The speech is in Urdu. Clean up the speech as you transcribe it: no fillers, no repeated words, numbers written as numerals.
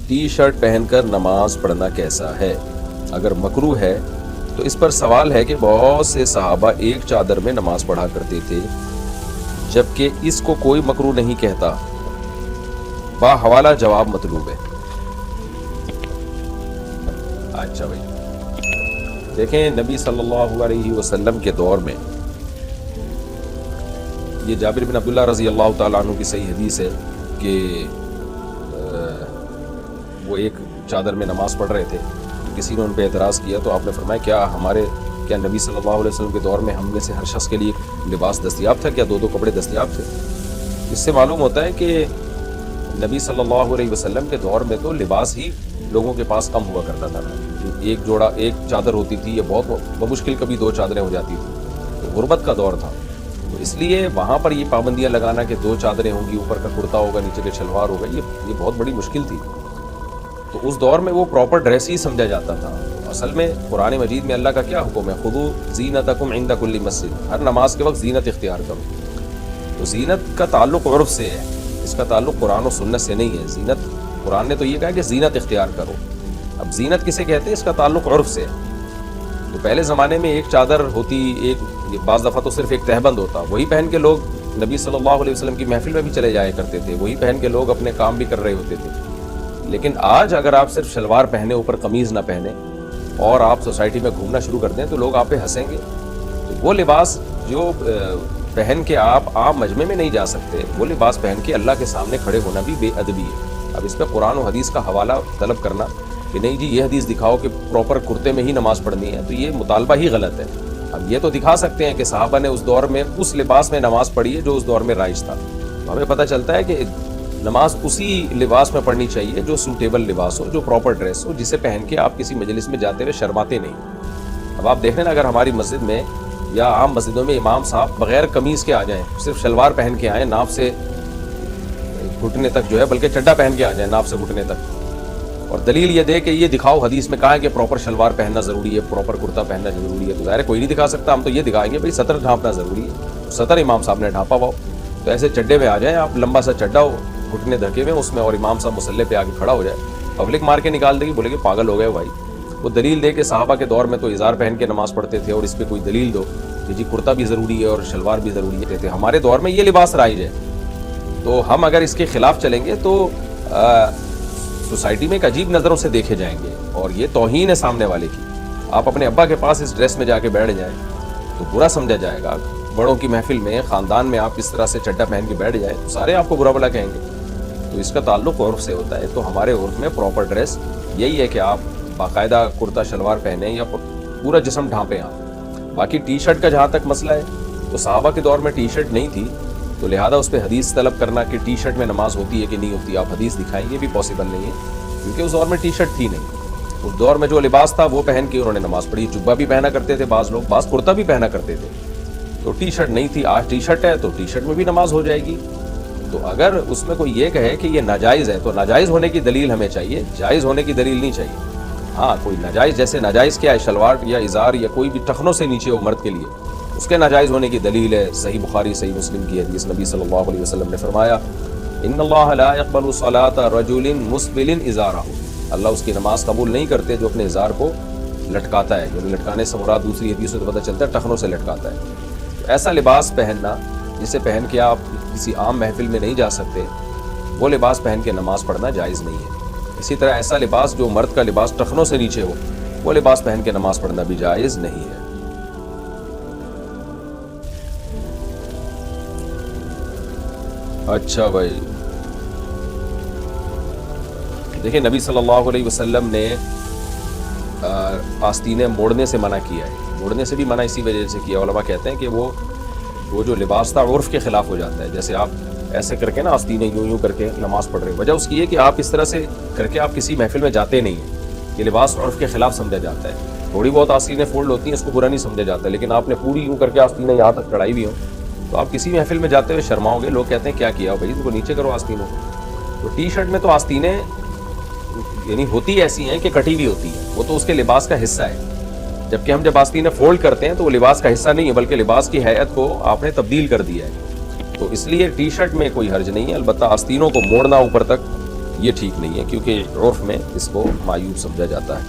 ٹی شرٹ پہن کر نماز پڑھنا کیسا ہے؟ اگر مکروہ ہے تو اس پر سوال ہے کہ بہت سے صحابہ ایک چادر میں نماز پڑھا کرتے تھے جبکہ اس کو کوئی مکروہ نہیں کہتا۔ با حوالہ جواب مطلوب ہے۔ اچھا بھائی، دیکھیں نبی صلی اللہ علیہ وسلم کے دور میں، یہ جابر بن عبداللہ رضی اللہ تعالیٰ عنہ کی صحیح حدیث ہے کہ وہ ایک چادر میں نماز پڑھ رہے تھے، کسی نے ان پہ اعتراض کیا تو آپ نے فرمایا کیا نبی صلی اللہ علیہ وسلم کے دور میں ہم میں سے ہر شخص کے لیے لباس دستیاب تھا؟ کیا دو کپڑے دستیاب تھے؟ اس سے معلوم ہوتا ہے کہ نبی صلی اللہ علیہ وسلم کے دور میں تو لباس ہی لوگوں کے پاس کم ہوا کرتا تھا۔ ایک چادر ہوتی تھی، یہ بہت بمشکل کبھی دو چادریں ہو جاتی تھیں، تو غربت کا دور تھا، تو اس لیے وہاں پر یہ پابندیاں لگانا کہ دو چادریں ہوں گی، اوپر کا کرتا ہوگا، نیچے کے شلوار ہوگا، یہ بہت بڑی مشکل تھی۔ تو اس دور میں وہ پراپر ڈریس ہی سمجھا جاتا تھا۔ اصل میں قرآن مجید میں اللہ کا کیا حکم ہے؟ خذوا زینتکم عند کل مسجد، ہر نماز کے وقت زینت اختیار کرو۔ تو زینت کا تعلق عرف سے ہے، اس کا تعلق قرآن و سنت سے نہیں ہے۔ زینت، قرآن نے تو یہ کہا کہ زینت اختیار کرو، اب زینت کسے کہتے ہیں؟ اس کا تعلق عرف سے ہے۔ تو پہلے زمانے میں ایک چادر ہوتی، بعض دفعہ تو صرف ایک تہبند ہوتا، وہی پہن کے لوگ نبی صلی اللہ علیہ وسلم کی محفل میں بھی چلے جایا کرتے تھے، وہی پہن کے لوگ اپنے کام بھی کر رہے ہوتے تھے۔ لیکن آج اگر آپ صرف شلوار پہنے، اوپر قمیض نہ پہنے، اور آپ سوسائٹی میں گھومنا شروع کر دیں تو لوگ آپ پہ ہنسیں گے۔ تو وہ لباس جو پہن کے آپ عام مجمع میں نہیں جا سکتے، وہ لباس پہن کے اللہ کے سامنے کھڑے ہونا بھی بے ادبی ہے۔ اب اس پہ قرآن و حدیث کا حوالہ طلب کرنا کہ نہیں جی یہ حدیث دکھاؤ کہ پراپر کرتے میں ہی نماز پڑھنی ہے، تو یہ مطالبہ ہی غلط ہے۔ اب یہ تو دکھا سکتے ہیں کہ صحابہ نے اس دور میں اس لباس میں نماز پڑھی ہے جو اس دور میں رائج تھا، تو ہمیں پتہ چلتا ہے کہ نماز اسی لباس میں پڑھنی چاہیے جو سوٹیبل لباس ہو، جو پراپر ڈریس ہو، جسے پہن کے آپ کسی مجلس میں جاتے ہوئے شرماتے نہیں۔ اب آپ دیکھ لیں اگر ہماری مسجد میں یا عام مسجدوں میں امام صاحب بغیر قمیض کے آ جائیں، صرف شلوار پہن کے آئیں، ناف سے گھٹنے تک جو ہے، بلکہ چڈا پہن کے آ جائیں ناف سے گھٹنے تک، اور دلیل یہ دے کہ یہ دکھاؤ حدیث میں کہا ہے کہ پراپر شلوار پہننا ضروری ہے، پراپر کرتا پہننا ضروری ہے، تو ظاہر ہے کوئی نہیں دکھا سکتا، ہم تو یہ دکھائیں گے بھائی سطر ڈھانپنا ضروری ہے، سطر امام صاحب نے ڈھانپا ہوا، تو ایسے چڈے میں آ جائیں آپ، لمبا سا چڈا ہو، گھٹنے دھکے ہوئے اس میں، اور امام صاحب مصلی پہ آ کے کھڑا ہو جائے، پبلک مار کے نکال دے گی، بولے کہ پاگل ہو گئے بھائی۔ وہ دلیل دے کہ صحابہ کے دور میں تو ازار پہن کے نماز پڑھتے تھے، اور اس پہ کوئی دلیل دو کہ جی کرتا بھی ضروری ہے اور شلوار بھی ضروری ہے۔ ہمارے دور میں یہ لباس رائج ہے، تو ہم اگر اس کے خلاف چلیں گے تو سوسائٹی میں ایک عجیب نظروں سے دیکھے جائیں گے، اور یہ توہین ہے سامنے والے کی۔ آپ اپنے ابا کے پاس اس ڈریس میں جا کے بیٹھ جائیں تو برا سمجھا جائے گا، بڑوں کی محفل میں، خاندان میں آپ اس طرح سے چڈا پہن کے بیٹھ جائیں تو سارے آپ کو برا بھلا کہیں گے۔ تو اس کا تعلق عرف سے ہوتا ہے، تو ہمارے عرف میں پراپر ڈریس یہی ہے کہ آپ باقاعدہ کرتا شلوار پہنیں یا پورا جسم ڈھانپیں آپ۔ باقی ٹی شرٹ کا جہاں تک مسئلہ ہے، تو صحابہ کے دور میں ٹی شرٹ نہیں تھی، تو لہذا اس پہ حدیث طلب کرنا کہ ٹی شرٹ میں نماز ہوتی ہے کہ نہیں ہوتی، آپ حدیث دکھائیں، یہ بھی پاسبل نہیں ہے، کیونکہ اس دور میں ٹی شرٹ تھی نہیں۔ اس دور میں جو لباس تھا وہ پہن کے انہوں نے نماز پڑھی، جبہ بھی پہنا کرتے تھے بعض لوگ، بعض کرتا بھی پہنا کرتے تھے، تو ٹی شرٹ نہیں تھی۔ آج ٹی شرٹ ہے تو ٹی شرٹ میں بھی نماز ہو جائے گی۔ تو اگر اس میں کوئی یہ کہے کہ یہ ناجائز ہے تو ناجائز ہونے کی دلیل ہمیں چاہیے، جائز ہونے کی دلیل نہیں چاہیے۔ ہاں کوئی ناجائز، جیسے ناجائز کیا ہے، شلوار یا ازار یا کوئی بھی ٹخنوں سے نیچے ہو مرد کے لیے، اس کے ناجائز ہونے کی دلیل ہے صحیح بخاری صحیح مسلم کی حدیث، نبی صلی اللہ علیہ وسلم نے فرمایا ان اللہ لا يقبل صلاة رجل مسبل ازارہ، اللہ اس کی نماز قبول نہیں کرتے جو اپنے ازار کو لٹکاتا ہے، یعنی لٹکانے سے مراد دوسری حدیث سے پتہ چلتا ہے ٹخنوں سے لٹکاتا ہے۔ تو ایسا لباس پہننا جسے پہن کے آپ کسی عام محفل میں نہیں جا سکتے، وہ لباس پہن کے نماز پڑھنا جائز نہیں ہے۔ اسی طرح ایسا لباس جو مرد کا لباس ٹخنوں سے نیچے ہو، وہ لباس پہن کے نماز پڑھنا بھی جائز نہیں ہے۔ اچھا بھائی، دیکھیں نبی صلی اللہ علیہ وسلم نے آستینیں موڑنے سے منع کیا ہے، موڑنے سے بھی منع اسی وجہ سے کیا، علماء کہتے ہیں کہ وہ جو لباس تھا عرف کے خلاف ہو جاتا ہے، جیسے آپ ایسے کر کے نا آستینیں یوں کر کے نماز پڑھ رہے ہیں، وجہ اس کی ہے کہ آپ اس طرح سے کر کے آپ کسی محفل میں جاتے نہیں ہیں، یہ لباس عرف کے خلاف سمجھا جاتا ہے۔ تھوڑی بہت آستینیں فولڈ ہوتی ہیں، اس کو برا نہیں سمجھا جاتا، لیکن آپ نے پوری یوں کر کے آستینیں یہاں تک چڑھائی ہوئی ہوں تو آپ کسی محفل میں جاتے ہوئے شرماؤ گے، لوگ کہتے ہیں کیا کیا بھائی، ان کو نیچے کرو آستینوں۔ تو ٹی شرٹ میں تو آستینیں یعنی ہوتی ایسی ہیں کہ کٹی ہوئی ہوتی ہیں، وہ تو اس کے لباس کا حصہ ہے، جبکہ ہم جب آستینیں فولڈ کرتے ہیں تو وہ لباس کا حصہ نہیں ہے بلکہ لباس کی ہیئت کو آپ نے تبدیل کر دیا ہے۔ تو اس لیے ٹی شرٹ میں کوئی حرج نہیں ہے، البتہ آستینوں کو موڑنا اوپر تک یہ ٹھیک نہیں ہے، کیونکہ عرف میں اس کو معیوب سمجھا جاتا ہے۔